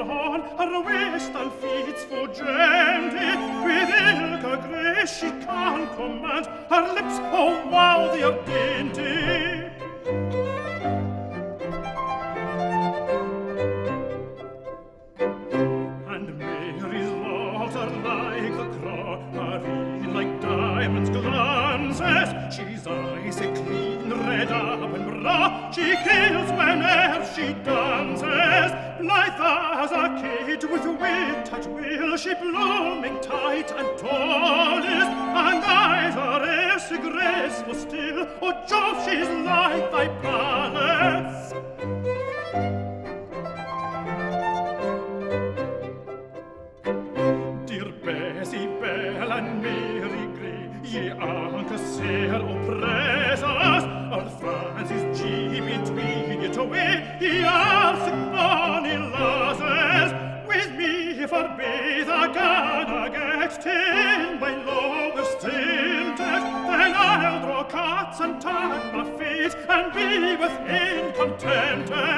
drawn, her waist and feet fuggenti, with ilka grace she can command, her lips, oh wow, they are dainty. And Mary's locks are like the crow, Marie like diamonds glances, she's icy clean, red up and bra, she kills whene'er she dances, blithe as a kid with wit at will, she blooming tight and tall is, and eyes are as graceful still, oh Jove, she's like thy palace. Dear Bessie Belle and Mary Grey, ye anche ser oppressas, all Francis G between you two-way, ye are sick bonny lasses, with me forbid a get till my love is stinted, then I'll draw cats and tag my feet, and be within contented.